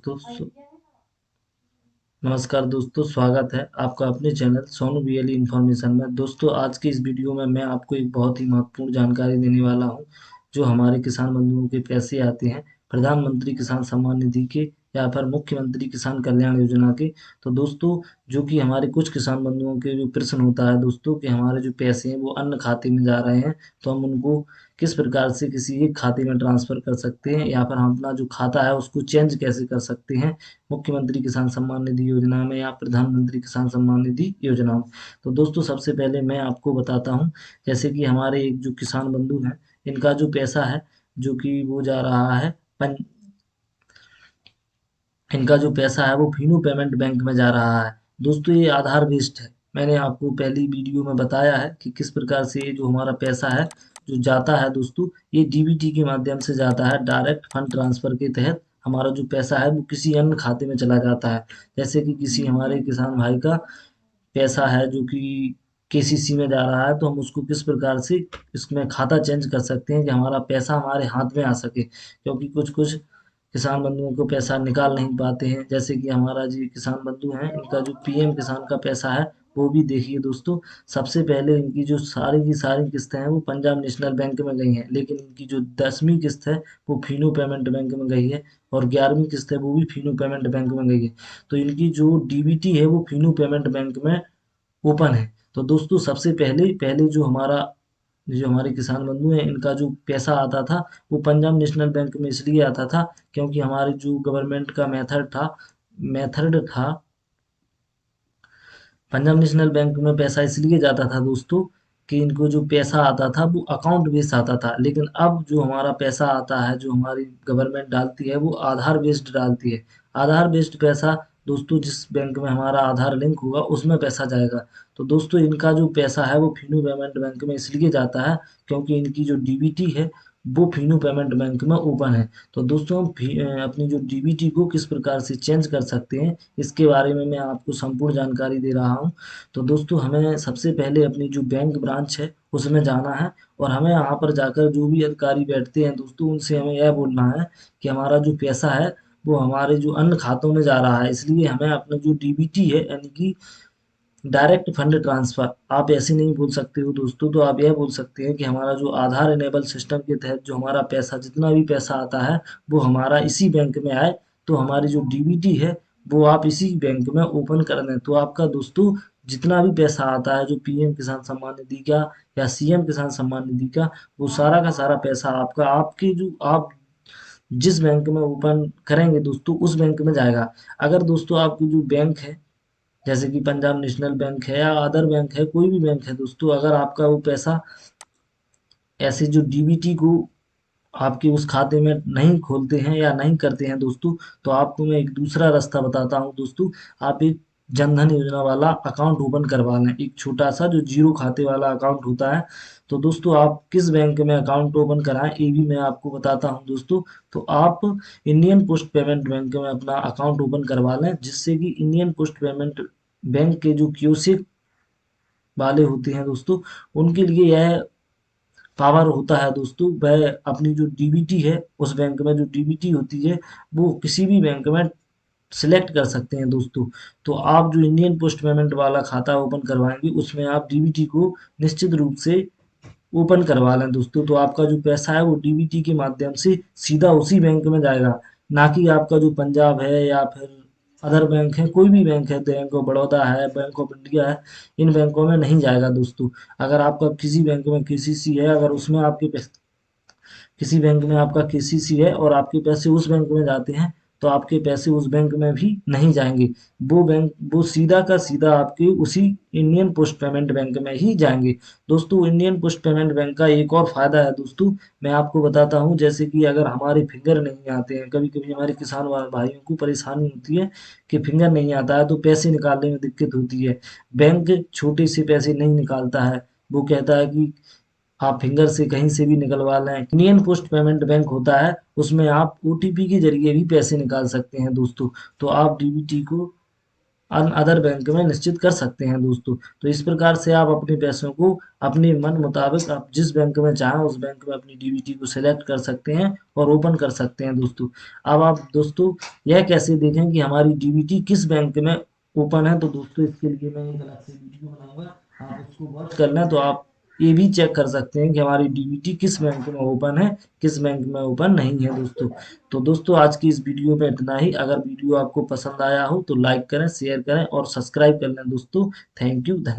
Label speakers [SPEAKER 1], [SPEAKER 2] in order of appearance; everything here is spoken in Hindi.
[SPEAKER 1] दोस्तों नमस्कार दोस्तों, स्वागत है आपका अपने चैनल सोनू बीएलई इन्फॉर्मेशन में। दोस्तों आज की इस वीडियो में मैं आपको एक बहुत ही महत्वपूर्ण जानकारी देने वाला हूं, जो हमारे किसान बंधुओं के पैसे आते हैं प्रधानमंत्री किसान सम्मान निधि के या फिर मुख्यमंत्री किसान कल्याण योजना के। तो दोस्तों जो कि हमारे कुछ किसान बंधुओं के जो प्रश्न होता है दोस्तों कि हमारे जो पैसे हैं वो अन्य खाते में जा रहे हैं, तो हम उनको किस प्रकार से किसी एक खाते में ट्रांसफ़र कर सकते हैं या फिर हम अपना जो खाता है उसको चेंज कैसे कर सकते हैं मुख्यमंत्री किसान सम्मान निधि योजना में या प्रधानमंत्री किसान सम्मान निधि योजना में। तो दोस्तों सबसे पहले मैं आपको बताता हूं, जैसे कि हमारे एक जो किसान बंधु हैं इनका जो पैसा है जो कि वो जा रहा है इनका जो पैसा है वो फिनो पेमेंट बैंक में जा रहा है। दोस्तों ये आधार बेस्ड है। मैंने आपको पहली वीडियो में बताया है कि किस प्रकार से ये जो हमारा पैसा है जो जाता है दोस्तों, ये डीबीटी के माध्यम से जाता है। डायरेक्ट फंड ट्रांसफर के तहत हमारा जो पैसा है वो किसी अन्य खाते में चला जाता है। जैसे कि किसी हमारे किसान भाई का पैसा है जो कि केसीसी में जा रहा है, तो हम उसको किस प्रकार से इसमें खाता चेंज कर सकते हैं कि हमारा पैसा हमारे हाथ में आ सके, क्योंकि कुछ कुछ किसान बंधुओं को पैसा निकाल नहीं पाते हैं। जैसे कि हमारा जी किसान बंधु हैं, इनका जो पीएम किसान का पैसा है वो भी देखिए दोस्तों। सबसे पहले इनकी जो सारी की सारी किस्तें हैं वो पंजाब नेशनल बैंक में गई हैं, लेकिन इनकी जो 10वीं किस्त है वो फिनो पेमेंट बैंक में गई है और 11वीं किस्त है वो भी फिनो पेमेंट बैंक में गई है। तो इनकी जो डीबीटी है वो फिनो पेमेंट बैंक में ओपन है। तो दोस्तों सबसे पहले पहले जो हमारे किसान बंधु हैं इनका जो पैसा आता था वो पंजाब नेशनल बैंक में इसलिए आता था क्योंकि हमारे जो गवर्नमेंट का मेथड था पंजाब नेशनल बैंक में पैसा इसलिए जाता था दोस्तों कि इनको जो पैसा आता था वो अकाउंट बेस्ड आता था। लेकिन अब जो हमारा पैसा आता है जो हमारी गवर्नमेंट डालती है वो आधार बेस्ड डालती है। आधार बेस्ड पैसा दोस्तों जिस बैंक में हमारा आधार लिंक होगा उसमें पैसा जाएगा। तो दोस्तों इनका जो पैसा है वो फिनो पेमेंट बैंक में इसलिए जाता है क्योंकि इनकी जो डीबीटी है वो फिनो पेमेंट बैंक में ओपन है। तो दोस्तों हम अपनी जो डीबीटी को किस प्रकार से चेंज कर सकते हैं इसके बारे में मैं आपको संपूर्ण जानकारी दे रहा हूं। तो दोस्तों हमें सबसे पहले अपनी जो बैंक ब्रांच है उसमें जाना है और हमें यहाँ पर जाकर जो भी अधिकारी बैठते हैं दोस्तों उनसे हमें यह बोलना है कि हमारा जो पैसा है वो हमारे जो अन्य खातों में जा रहा है, इसलिए हमें अपना जो डीबीटी है यानी कि डायरेक्ट फंड ट्रांसफर, आप ऐसे नहीं बोल सकते हो दोस्तों। तो आप यह बोल सकते हैं कि हमारा जो आधार इनेबल सिस्टम के तहत जो हमारा पैसा जितना भी पैसा आता है वो हमारा इसी बैंक में आए। तो हमारी जो डीबीटी है वो आप इसी बैंक में ओपन कर दें, तो आपका दोस्तों जितना भी पैसा आता है जो पीएम किसान सम्मान निधि का या सीएम किसान सम्मान निधि का, वो सारा का सारा पैसा आपका आपके जो आप जिस बैंक में ओपन करेंगे दोस्तों उस बैंक में जाएगा। अगर दोस्तों आपकी जो बैंक है जैसे कि पंजाब नेशनल बैंक है या अदर बैंक है, कोई भी बैंक है दोस्तों, अगर आपका वो पैसा ऐसे जो डीबीटी को आपके उस खाते में नहीं खोलते हैं या नहीं करते हैं दोस्तों, तो आपको मैं एक दूसरा रास्ता बताता हूं दोस्तों। आप एक जनधन योजना वाला अकाउंट ओपन करवा लें, एक छोटा सा जो जीरो खाते वाला अकाउंट होता है। तो दोस्तों आप किस बैंक में अकाउंट ओपन कराएं ये भी मैं आपको बताता हूं दोस्तों। तो आप इंडियन पोस्ट पेमेंट बैंक में अपना अकाउंट ओपन करवा लें, जिससे कि इंडियन पोस्ट पेमेंट बैंक के जो क्यूसिक वाले होते हैं दोस्तों उनके लिए यह पावर होता है दोस्तों। वह अपनी जो डीबीटी है उस बैंक में जो डीबीटी होती है वो किसी भी बैंक में सिलेक्ट कर सकते हैं दोस्तों। तो आप जो इंडियन पोस्ट पेमेंट वाला खाता ओपन करवाएंगे उसमें आप डीबीटी को निश्चित रूप से ओपन करवा लें दोस्तों। तो आपका जो पैसा है वो डीबीटी के माध्यम से सीधा उसी बैंक में जाएगा, ना कि आपका जो पंजाब है या फिर अदर बैंक है, कोई भी बैंक है, बैंक ऑफ बड़ौदा है, बैंक ऑफ इंडिया है, इन बैंकों में नहीं जाएगा दोस्तों। अगर आपका किसी बैंक में केसीसी है, अगर उसमें आपके किसी बैंक में आपका केसीसी है और आपके पैसे उस बैंक में जाते हैं, तो आपके पैसे उस बैंक में भी नहीं जाएंगे। वो बैंक वो सीधा का सीधा आपके उसी इंडियन पोस्ट पेमेंट बैंक में ही जाएंगे दोस्तों। इंडियन पोस्ट पेमेंट बैंक का एक और फायदा है दोस्तों, मैं आपको बताता हूं। जैसे कि अगर हमारे फिंगर नहीं आते हैं, कभी कभी हमारे किसान भाइयों को परेशानी होती है कि फिंगर नहीं आता है तो पैसे निकालने में दिक्कत होती है। बैंक छोटे से पैसे नहीं निकालता है, वो कहता है कि आप फिंगर से कहीं से भी निकलवा लें। इंडियन पोस्ट पेमेंट बैंक होता है उसमें आप ओटीपी के जरिए भी पैसे निकाल सकते हैं दोस्तों। तो आप डीबीटी को अदर बैंक में निश्चित कर सकते हैं दोस्तों। तो इस प्रकार से आप अपने पैसों को अपने मन मुताबिक आप जिस बैंक में चाहें उस बैंक में अपनी डीबीटी को सिलेक्ट कर सकते हैं और ओपन कर सकते हैं दोस्तों। अब आप दोस्तों यह कैसे देखें कि हमारी डीबीटी किस बैंक में ओपन है, तो दोस्तों इसके लिए मैं एक अलग से वीडियो बनाऊंगा, आप उसको वॉच कर लें तो आप ये भी चेक कर सकते हैं कि हमारी डीबीटी किस बैंक में ओपन है, किस बैंक में ओपन नहीं है दोस्तों। तो दोस्तों आज की इस वीडियो में इतना ही। अगर वीडियो आपको पसंद आया हो तो लाइक करें, शेयर करें और सब्सक्राइब कर लें दोस्तों। थैंक यू, धन्यवाद।